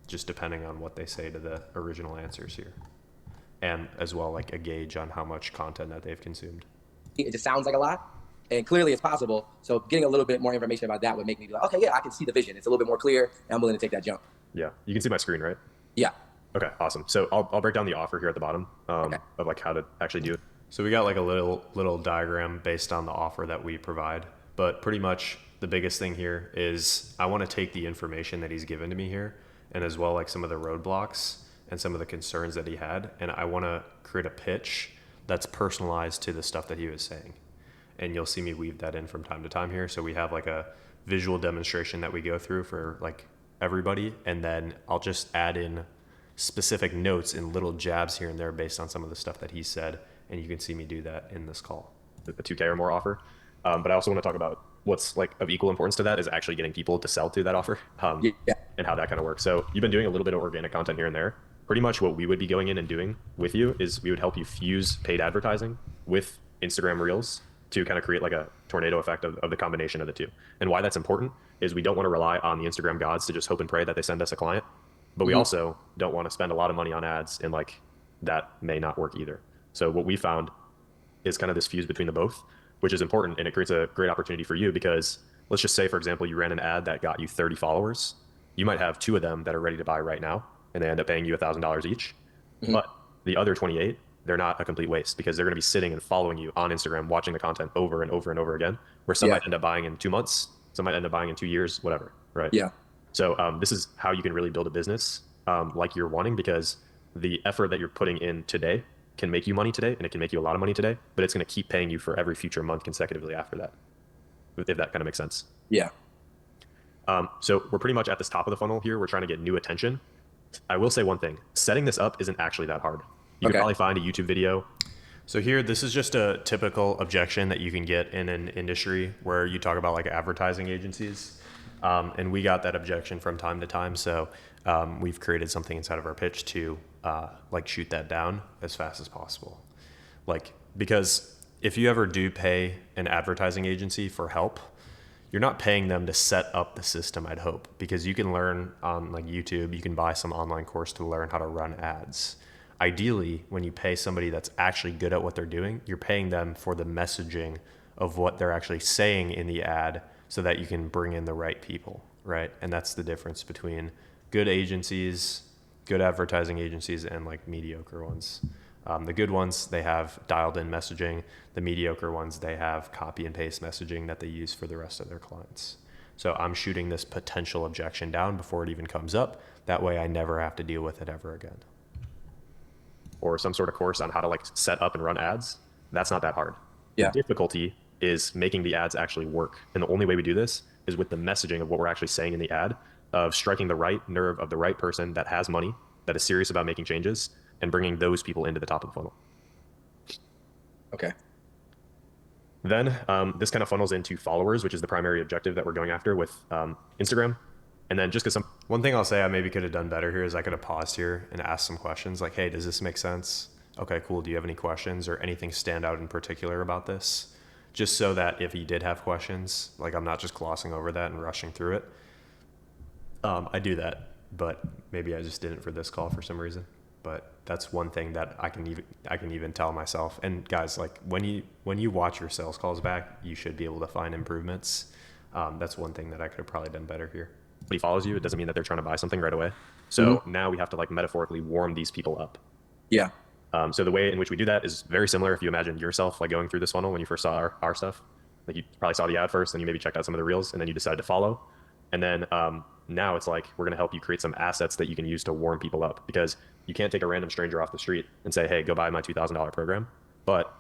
just depending on what they say to the original answers here. And as well, like a gauge on how much content that they've consumed. It just sounds like a lot. And clearly it's possible. So getting a little bit more information about that would make me be like, okay, yeah, I can see the vision. It's a little bit more clear and I'm willing to take that jump. Yeah. You can see my screen, right? Yeah. Okay, awesome. So I'll break down the offer here at the bottom of like how to actually do it. So we got like a little diagram based on the offer that we provide, but pretty much the biggest thing here is I want to take the information that he's given to me here, and as well like some of the roadblocks and some of the concerns that he had, and I want to create a pitch that's personalized to the stuff that he was saying. And you'll see me weave that in from time to time here. So we have like a visual demonstration that we go through for like everybody, and then I'll just add in specific notes and little jabs here and there based on some of the stuff that he said. And you can see me do that in this call. A 2K or more offer. But I also want to talk about what's like of equal importance to that is actually getting people to sell to that offer, Yeah. and how that kind of works. So you've been doing a little bit of organic content here and there. Pretty much what we would be going in and doing with you is we would help you fuse paid advertising with Instagram Reels to kind of create like a tornado effect of the combination of the two. And why that's important is we don't want to rely on the Instagram gods to just hope and pray that they send us a client, but we Hmm. also don't want to spend a lot of money on ads and like that may not work either. So what we found is kind of this fuse between the both, which is important. And it creates a great opportunity for you because let's just say, for example, you ran an ad that got you 30 followers. You might have two of them that are ready to buy right now, and they end up paying you $1,000 each. Hmm. But the other 28, they're not a complete waste because they're going to be sitting and following you on Instagram, watching the content over and over and over again, where some Yeah. might end up buying in 2 months, some might end up buying in 2 years, whatever. Right. Yeah. So this is how you can really build a business like you're wanting because the effort that you're putting in today can make you money today and it can make you a lot of money today, but it's going to keep paying you for every future month consecutively after that, if that kind of makes sense. Yeah. So we're pretty much at this top of the funnel here. We're trying to get new attention. I will say one thing, setting this up isn't actually that hard. You could Okay. probably find a YouTube video. So here, this is just a typical objection that you can get in an industry where you talk about like advertising agencies. And we got that objection from time to time. So we've created something inside of our pitch to like shoot that down as fast as possible. Like, because if you ever do pay an advertising agency for help, you're not paying them to set up the system, I'd hope, because you can learn on like YouTube, you can buy some online course to learn how to run ads. Ideally, when you pay somebody that's actually good at what they're doing, you're paying them for the messaging of what they're actually saying in the ad so that you can bring in the right people, right? And that's the difference between good agencies, good advertising agencies, and like mediocre ones. The good ones, they have dialed in messaging. The mediocre ones, they have copy and paste messaging that they use for the rest of their clients. So I'm shooting this potential objection down before it even comes up. That way I never have to deal with it ever again. Or some sort of course on how to like set up and run ads, that's not that hard. The Yeah. difficulty is making the ads actually work. And the only way we do this is with the messaging of what we're actually saying in the ad, of striking the right nerve of the right person that has money, that is serious about making changes, and bringing those people into the top of the funnel. Okay. Then this kind of funnels into followers, which is the primary objective that we're going after with Instagram. And then just because One thing I'll say I maybe could have done better here is I could have paused here and asked some questions like, hey, does this make sense? Okay, cool. Do you have any questions or anything stand out in particular about this? Just so that if he did have questions, like I'm not just glossing over that and rushing through it. I do that, but maybe I just didn't for this call for some reason. But that's one thing that I can even tell myself. And guys, like when you watch your sales calls back, you should be able to find improvements. That's one thing that I could have probably done better here. he follows you, it doesn't mean that they're trying to buy something right away. So now we have to like metaphorically warm these people up. Yeah. So the way in which we do that is very similar. If you imagine yourself like going through this funnel when you first saw our stuff, like you probably saw the ad first, then you maybe checked out some of the reels, and then you decided to follow. And then now it's like we're going to help you create some assets that you can use to warm people up because you can't take a random stranger off the street and say, hey, go buy my $2,000 program. But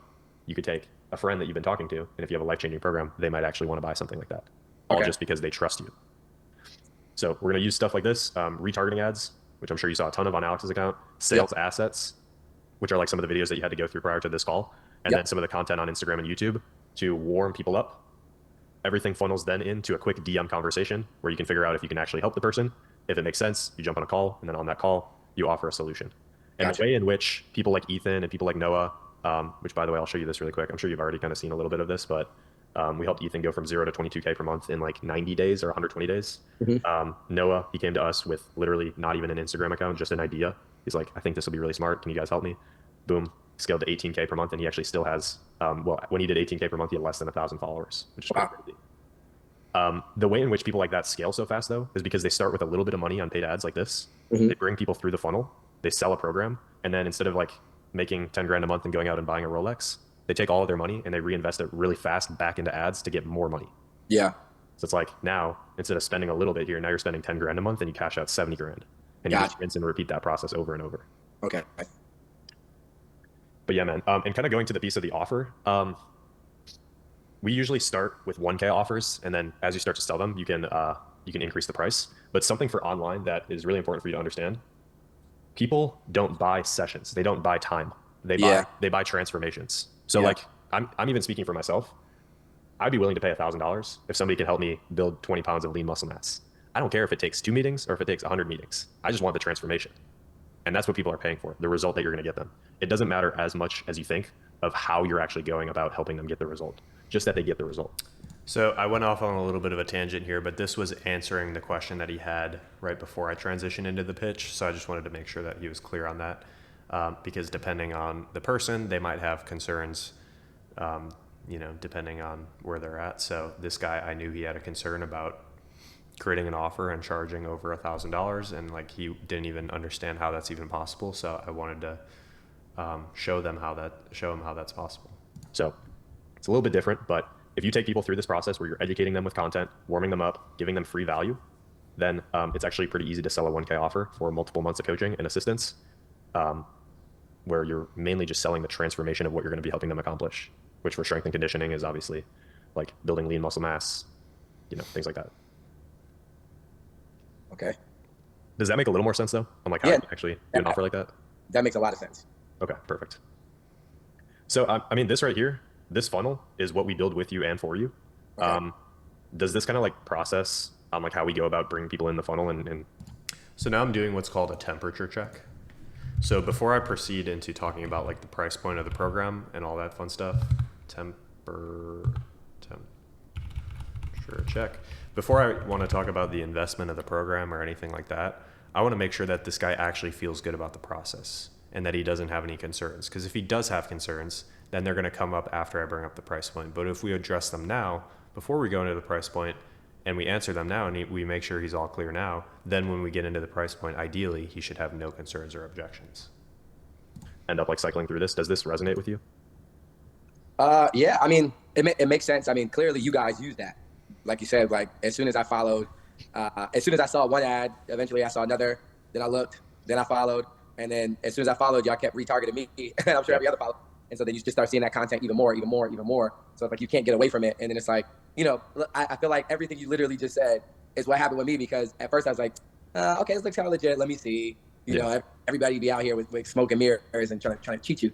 you could take a friend that you've been talking to, and if you have a life-changing program, they might actually want to buy something like that, all Okay. just because they trust you. So we're going to use stuff like this, retargeting ads, which I'm sure you saw a ton of on Alex's account, Yep. sales assets, which are like some of the videos that you had to go through prior to this call, and then Yep. some of the content on Instagram and YouTube to warm people up. Everything funnels then into a quick DM conversation where you can figure out if you can actually help the person. If it makes sense, you jump on a call, and then on that call, you offer a solution. And the Gotcha. way in which people like Ethan and people like Noah, which by the way, I'll show you this really quick. I'm sure you've already kind of seen a little bit of this, but we helped Ethan go from 0 to 22K per month in like 90 days or 120 days. Hmm. Noah, he came to us with literally not even an Instagram account, just an idea. He's like, I think this will be really smart. Can you guys help me? Boom, scaled to 18K per month, and he actually still has. Well, when he did 18K per month, he had less than 1,000 followers, which is pretty Wow. crazy. The way in which people like that scale so fast, though, is because they start with a little bit of money on paid ads like this. Hmm. They bring people through the funnel, they sell a program, and then instead of like making 10 grand a month and going out and buying a Rolex, they take all of their money and they reinvest it really fast back into ads to get more money. Yeah. So it's like now, instead of spending a little bit here, now you're spending 10 grand a month and you cash out 70 grand. And you Gotcha. just rinse and repeat that process over and over. Okay. But yeah, man. And kind of going to the piece of the offer, we usually start with 1K offers, and then as you start to sell them, you can increase the price. But something for online that is really important for you to understand people don't buy sessions. They don't buy time. Yeah. They buy transformations. So Yeah. like I'm even speaking for myself. I'd be willing to pay $1,000 if somebody can help me build 20 pounds of lean muscle mass. I don't care if it takes 2 meetings or if it takes 100 meetings. I just want the transformation. And that's what people are paying for, the result that you're going to get them. It doesn't matter as much as you think of how you're actually going about helping them get the result, just that they get the result. So I went off on a little bit of a tangent here, but this was answering the question that he had right before I transitioned into the pitch. So I just wanted to make sure that he was clear on that, because depending on the person, they might have concerns, depending on where they're at. So this guy, I knew he had a concern about creating an offer and charging over $1,000, and like he didn't even understand how that's even possible. So I wanted to show him how that's possible. So it's a little bit different, but if you take people through this process where you're educating them with content, warming them up, giving them free value, then it's actually pretty easy to sell a 1K offer for multiple months of coaching and assistance, where you're mainly just selling the transformation of what you're going to be helping them accomplish, which for strength and conditioning is obviously like building lean muscle mass, things like that. Okay. Does that make a little more sense though? On like how Yeah. you actually do an offer like that? That makes a lot of sense. Okay, perfect. So I mean, this right here, this funnel is what we build with you and for you. Okay. Does this kind of like process on like how we go about bringing people in the funnel and So now I'm doing what's called a temperature check. So before I proceed into talking about like the price point of the program and all that fun stuff, temperature check. Before I want to talk about the investment of the program or anything like that, I want to make sure that this guy actually feels good about the process and that he doesn't have any concerns. Because if he does have concerns, then they're going to come up after I bring up the price point. But if we address them now, before we go into the price point, and we answer them now, and we make sure he's all clear now, then when we get into the price point, ideally, he should have no concerns or objections. end up like cycling through this? Does this resonate with you? Yeah, I mean, it makes sense. I mean, clearly you guys use that. Like you said, like as soon as I followed, as soon as I saw one ad, eventually I saw another, then I looked, then I followed, and then as soon as I followed, y'all kept retargeting me, and I'm sure every other follow. And so then you just start seeing that content even more, even more, even more. So it's like you can't get away from it. And then it's like, I feel like everything you literally just said is what happened with me, because at first I was like, okay, this looks kind of legit. Let me see. Everybody be out here with smoke and mirrors and trying to cheat you.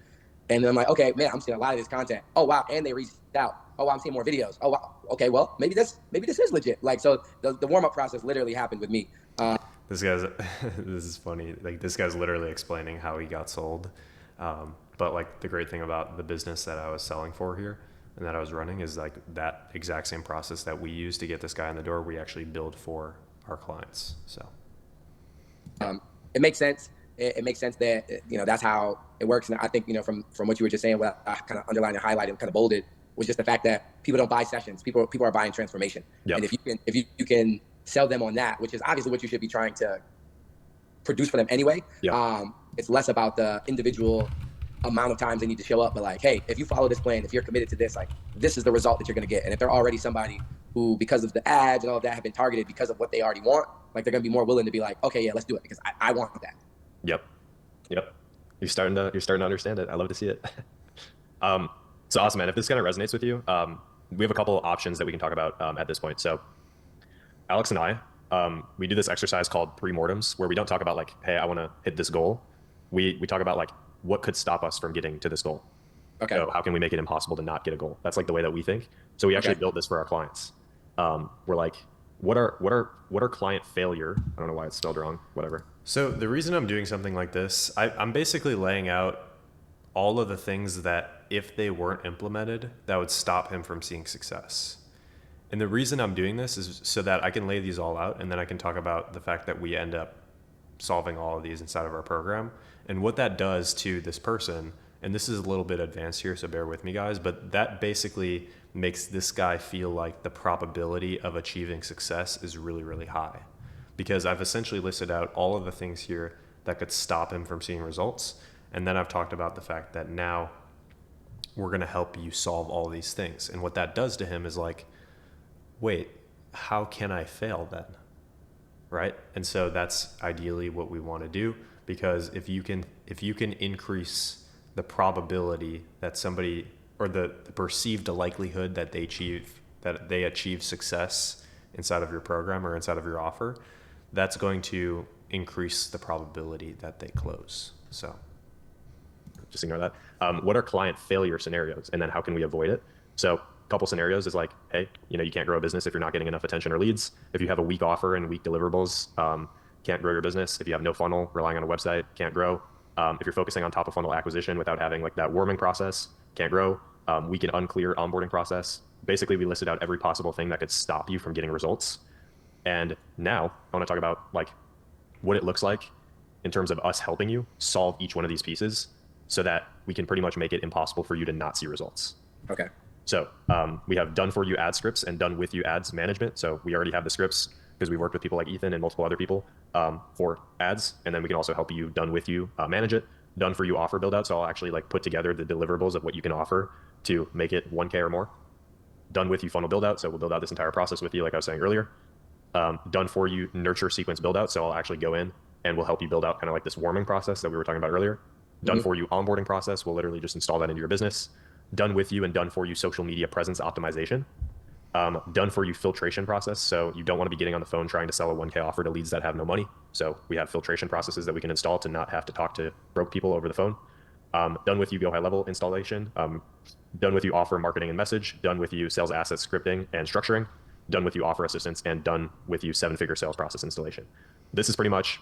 And then I'm like, okay, man, I'm seeing a lot of this content. Oh wow, and they reached out. Oh wow, I'm seeing more videos. Oh wow, okay, well maybe this is legit. Like, so the warm up process literally happened with me. This is funny. Like, this guy's literally explaining how he got sold. But like the great thing about the business that I was selling for here and that I was running is like that exact same process that we use to get this guy in the door, we actually build for our clients. So it makes sense. It makes sense that that's how it works. And I think from what you were just saying, what I kind of underlined and highlighted and kind of bolded was just the fact that people don't buy sessions. People are buying transformation. Yep. And if you can sell them on that, which is obviously what you should be trying to produce for them anyway. Yep. It's less about the individual amount of times they need to show up, but like, hey, if you follow this plan, if you're committed to this, like this is the result that you're going to get. And if they're already somebody who, because of the ads and all of that, have been targeted because of what they already want, like they're going to be more willing to be like, okay, yeah, let's do it because I want that. Yep. You're starting to understand it. I love to see it. So awesome, man. If this kind of resonates with you, we have a couple of options that we can talk about at this point. So Alex and I, we do this exercise called pre-mortems, where we don't talk about like, hey, I want to hit this goal. We talk about like what could stop us from getting to this goal. Okay. So how can we make it impossible to not get a goal? That's like the way that we think. So we actually built this for our clients. We're like, what are client failure? I don't know why it's spelled wrong. Whatever. So the reason I'm doing something like this, I'm basically laying out all of the things that if they weren't implemented, that would stop him from seeing success. And the reason I'm doing this is so that I can lay these all out, and then I can talk about the fact that we end up solving all of these inside of our program and what that does to this person. And this is a little bit advanced here, so bear with me, guys, but that basically makes this guy feel like the probability of achieving success is really, really high, because I've essentially listed out all of the things here that could stop him from seeing results. And then I've talked about the fact that now we're going to help you solve all these things. And what that does to him is like, wait, how can I fail then? Right? And so that's ideally what we want to do, because if you can increase the probability that somebody, or the perceived likelihood that they achieve success inside of your program or inside of your offer, that's going to increase the probability that they close. So just ignore that. What are client failure scenarios, and then how can we avoid it? So a couple scenarios is like, hey, you can't grow a business if you're not getting enough attention or leads. If you have a weak offer and weak deliverables, can't grow your business. If you have no funnel, relying on a website, can't grow. If you're focusing on top of funnel acquisition without having like that warming process, can't grow. Weak and unclear onboarding process. Basically, we listed out every possible thing that could stop you from getting results. And now I want to talk about like what it looks like in terms of us helping you solve each one of these pieces so that we can pretty much make it impossible for you to not see results. Okay. So we have done for you ad scripts and done with you ads management. So we already have the scripts because we worked with people like Ethan and multiple other people for ads. And then we can also help you done with you manage it. Done for you offer build out. So I'll actually like put together the deliverables of what you can offer to make it 1K or more. Done with you funnel build out. So we'll build out this entire process with you, like I was saying earlier. Done for you nurture sequence build out. So I'll actually go in and we'll help you build out kind of like this warming process that we were talking about earlier. Done for you onboarding process. We'll literally just install that into your business. Done with you and done for you social media presence optimization. Done for you filtration process. So you don't want to be getting on the phone trying to sell a 1K offer to leads that have no money. So we have filtration processes that we can install to not have to talk to broke people over the phone. Done with you go high level installation. Done with you offer marketing and message. Done with you sales asset scripting and structuring. Done with you offer assistance, and done with you 7-figure sales process installation. This is pretty much,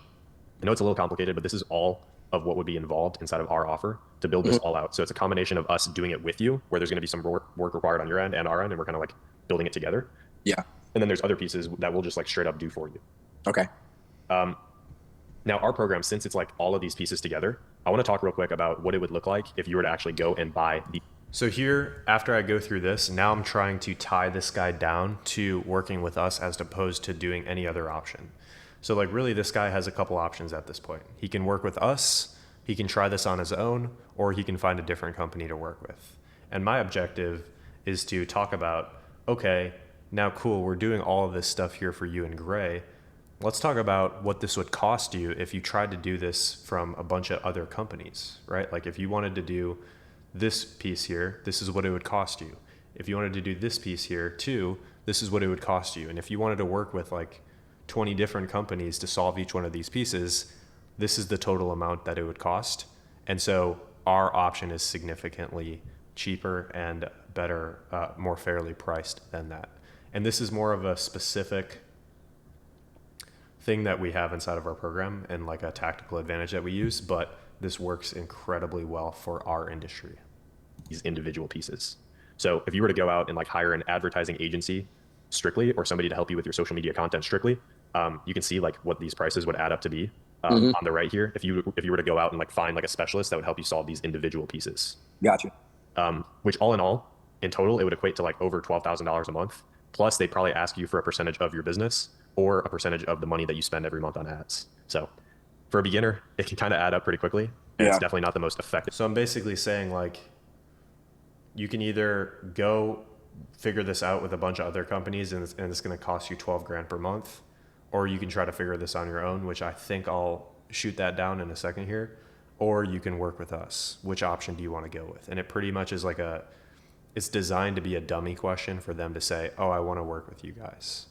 I know it's a little complicated, but this is all of what would be involved inside of our offer to build this all out. So it's a combination of us doing it with you, where there's going to be some work required on your end and our end, and we're kind of like building it together. Yeah. And then there's other pieces that we'll just like straight up do for you. Okay. Now our program, since it's like all of these pieces together, I want to talk real quick about what it would look like if you were to actually go and buy the. So here, after I go through this, now I'm trying to tie this guy down to working with us as opposed to doing any other option. So like really this guy has a couple options at this point. He can work with us, he can try this on his own, or he can find a different company to work with. And my objective is to talk about, okay, now cool, we're doing all of this stuff here for you in Gray. Let's talk about what this would cost you if you tried to do this from a bunch of other companies, right? Like if you wanted to do this piece here, this is what it would cost you. If you wanted to do this piece here too, this is what it would cost you. And if you wanted to work with like 20 different companies to solve each one of these pieces, this is the total amount that it would cost. And so our option is significantly cheaper and better, more fairly priced than that. And this is more of a specific thing that we have inside of our program and like a tactical advantage that we use, but this works incredibly well for our industry. These individual pieces. So if you were to go out and like hire an advertising agency strictly, or somebody to help you with your social media content strictly, you can see like what these prices would add up to be on the right here. If you were to go out and like find like a specialist that would help you solve these individual pieces. Gotcha. Which all in all, in total, it would equate to like over $12,000 a month. Plus they'd probably ask you for a percentage of your business or a percentage of the money that you spend every month on ads. So for a beginner, it can kind of add up pretty quickly. And it's definitely not the most effective. So I'm basically saying like, you can either go figure this out with a bunch of other companies and it's going to cost you 12 grand per month, or you can try to figure this on your own, which I think I'll shoot that down in a second here, or you can work with us. Which option do you want to go with? And it pretty much is like it's designed to be a dummy question for them to say, oh, I want to work with you guys.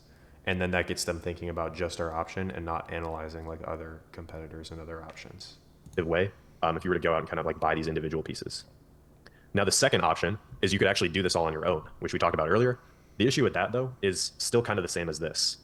And then that gets them thinking about just our option and not analyzing like other competitors and other options. Way, if you were to go out and kind of like buy these individual pieces. Now, the second option is you could actually do this all on your own, which we talked about earlier. The issue with that, though, is still kind of the same as this.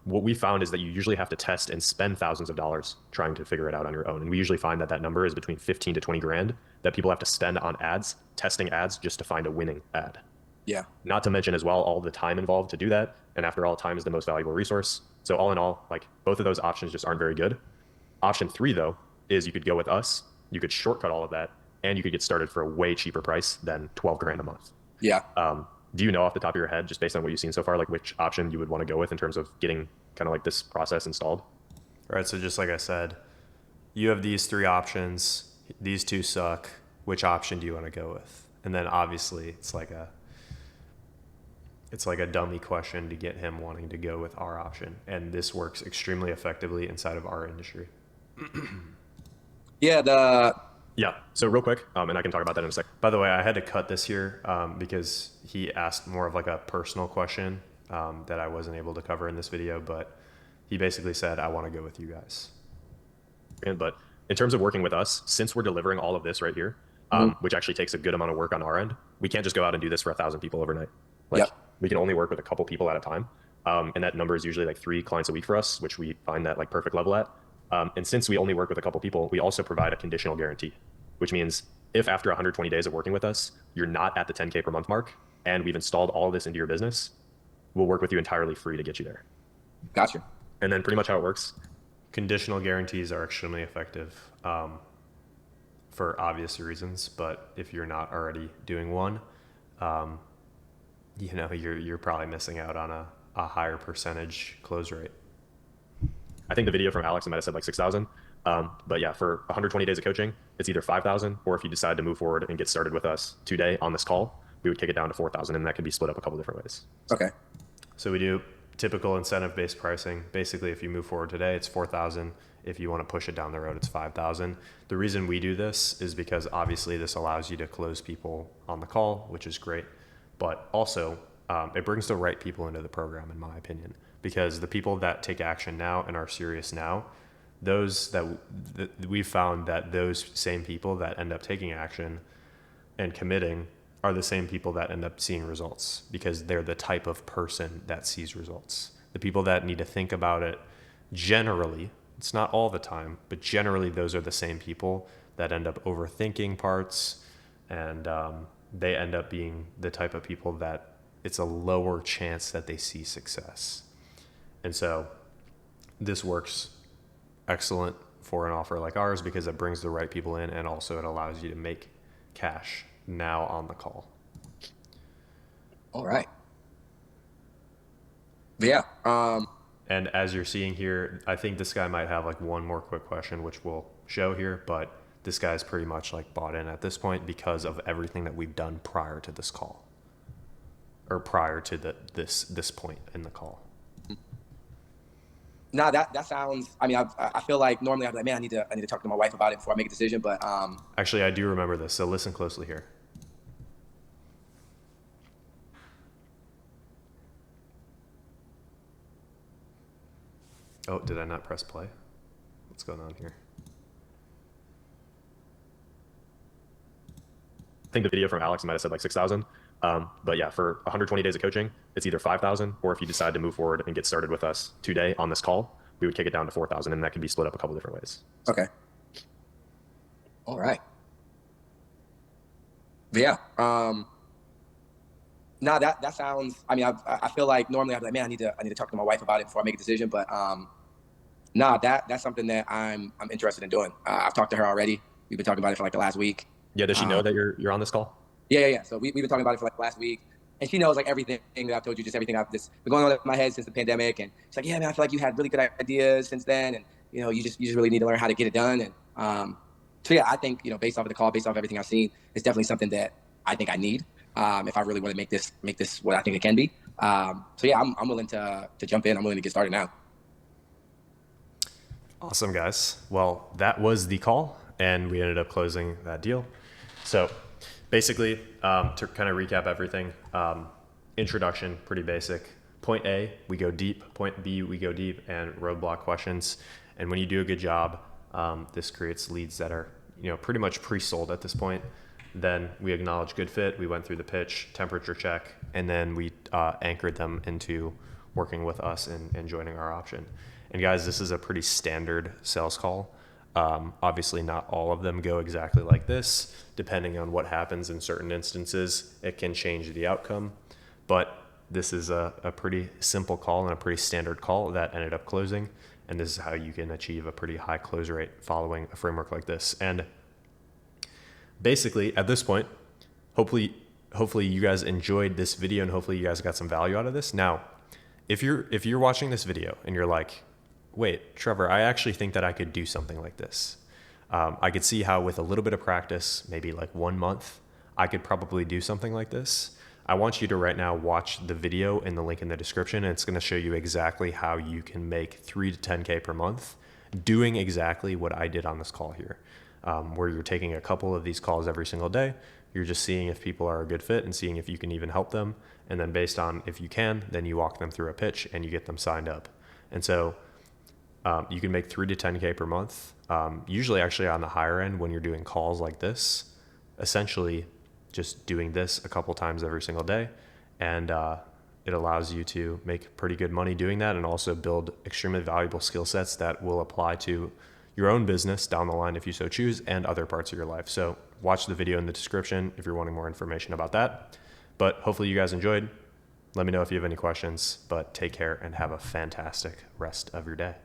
What we found is that you usually have to test and spend thousands of dollars trying to figure it out on your own. And we usually find that that number is between 15 to 20 grand that people have to spend on ads, testing ads just to find a winning ad. Yeah. Not to mention as well all the time involved to do that. And after all, time is the most valuable resource. So all in all, like both of those options just aren't very good. Option 3, though, is you could go with us. You could shortcut all of that, and you could get started for a way cheaper price than 12 grand a month. Yeah. Do you know off the top of your head, just based on what you've seen so far, like which option you would want to go with in terms of getting kind of like this process installed? All right. So just like I said, you have these 3 options. These 2 suck. Which option do you want to go with? And then obviously it's like a dummy question to get him wanting to go with our option. And this works extremely effectively inside of our industry. Yeah. Yeah. So real quick, and I can talk about that in a sec. By the way, I had to cut this here because he asked more of like a personal question that I wasn't able to cover in this video. But he basically said, I want to go with you guys. But in terms of working with us, since we're delivering all of this right here, Mhm. which actually takes a good amount of work on our end, we can't just go out and do this for 1,000 people overnight. Like Yep. we can only work with a couple people at a time. And that number is usually like 3 clients a week for us, which we find that like perfect level at. And since we only work with a couple people, we also provide a conditional guarantee, which means if after 120 days of working with us, you're not at the 10K per month mark, and we've installed all of this into your business, we'll work with you entirely free to get you there. Gotcha. And then pretty much how it works. Conditional guarantees are extremely effective for obvious reasons, but if you're not already doing one, um, you're probably missing out on a higher percentage close rate. I think the video from Alex, I might have said like 6,000. But yeah, for 120 days of coaching, it's either 5,000, or if you decide to move forward and get started with us today on this call, we would kick it down to 4,000, and that can be split up a couple different ways. Okay. So we do typical incentive-based pricing. Basically, if you move forward today, it's 4,000. If you want to push it down the road, it's 5,000. The reason we do this is because obviously this allows you to close people on the call, which is great, but also it brings the right people into the program, in my opinion, because the people that take action now and are serious now, those that we've found that those same people that end up taking action and committing are the same people that end up seeing results, because they're the type of person that sees results. The people that need to think about it, generally, it's not all the time, but generally those are the same people that end up overthinking parts, and they end up being the type of people that it's a lower chance that they see success. And so this works excellent for an offer like ours because it brings the right people in, and also it allows you to make cash now on the call. All right. But yeah. And as you're seeing here, I think this guy might have like one more quick question, which we'll show here, but this guy's pretty much like bought in at this point because of everything that we've done prior to this call, or prior to this point in the call. No, that sounds. I mean, I feel like normally I'd be like, man, I need to talk to my wife about it before I make a decision. But Actually, I do remember this, so listen closely here. Oh, did I not press play? What's going on here? I think the video from Alex, I might have said like 6,000. But yeah, for 120 days of coaching, it's either 5,000, or if you decide to move forward and get started with us today on this call, we would kick it down to 4,000, and that can be split up a couple different ways. Okay. All right. But yeah. No, that sounds. I mean, I feel like normally I'd be like, man, I need to talk to my wife about it before I make a decision. But no, that's something that I'm interested in doing. I've talked to her already. We've been talking about it for like the last week. Yeah, does she know that you're on this call? Yeah. So we've been talking about it for like the last week, and she knows like everything that I've told you, just everything I've just been going on in my head since the pandemic. And she's like, yeah, man, I feel like you had really good ideas since then, and you just really need to learn how to get it done. And so yeah, I think based off of the call, based off everything I've seen, it's definitely something that I think I need if I really want to make this what I think it can be. So yeah, I'm willing to jump in. I'm willing to get started now. Awesome, guys. Well, that was the call, and we ended up closing that deal. So basically, to kind of recap everything, introduction, pretty basic. Point A, we go deep. Point B, we go deep, and roadblock questions. And when you do a good job, this creates leads that are pretty much pre-sold at this point. Then we acknowledge good fit. We went through the pitch, temperature check, and then we anchored them into working with us and joining our option. And guys, this is a pretty standard sales call. Obviously, not all of them go exactly like this. Depending on what happens in certain instances, it can change the outcome. But this is a pretty simple call and a pretty standard call that ended up closing. And this is how you can achieve a pretty high close rate following a framework like this. And basically, at this point, hopefully you guys enjoyed this video, and hopefully you guys got some value out of this. Now, if you're watching this video and you're like, wait, Trevor, I actually think that I could do something like this. I could see how with a little bit of practice, maybe like 1 month, I could probably do something like this. I want you to right now watch the video in the link in the description, and it's going to show you exactly how you can make 3 to 10K per month doing exactly what I did on this call here, where you're taking a couple of these calls every single day. You're just seeing if people are a good fit and seeing if you can even help them. And then based on if you can, then you walk them through a pitch and you get them signed up. And so You can make 3 to 10K per month. Usually actually on the higher end when you're doing calls like this, essentially just doing this a couple times every single day. And it allows you to make pretty good money doing that and also build extremely valuable skill sets that will apply to your own business down the line if you so choose and other parts of your life. So watch the video in the description if you're wanting more information about that. But hopefully you guys enjoyed. Let me know if you have any questions, but take care and have a fantastic rest of your day.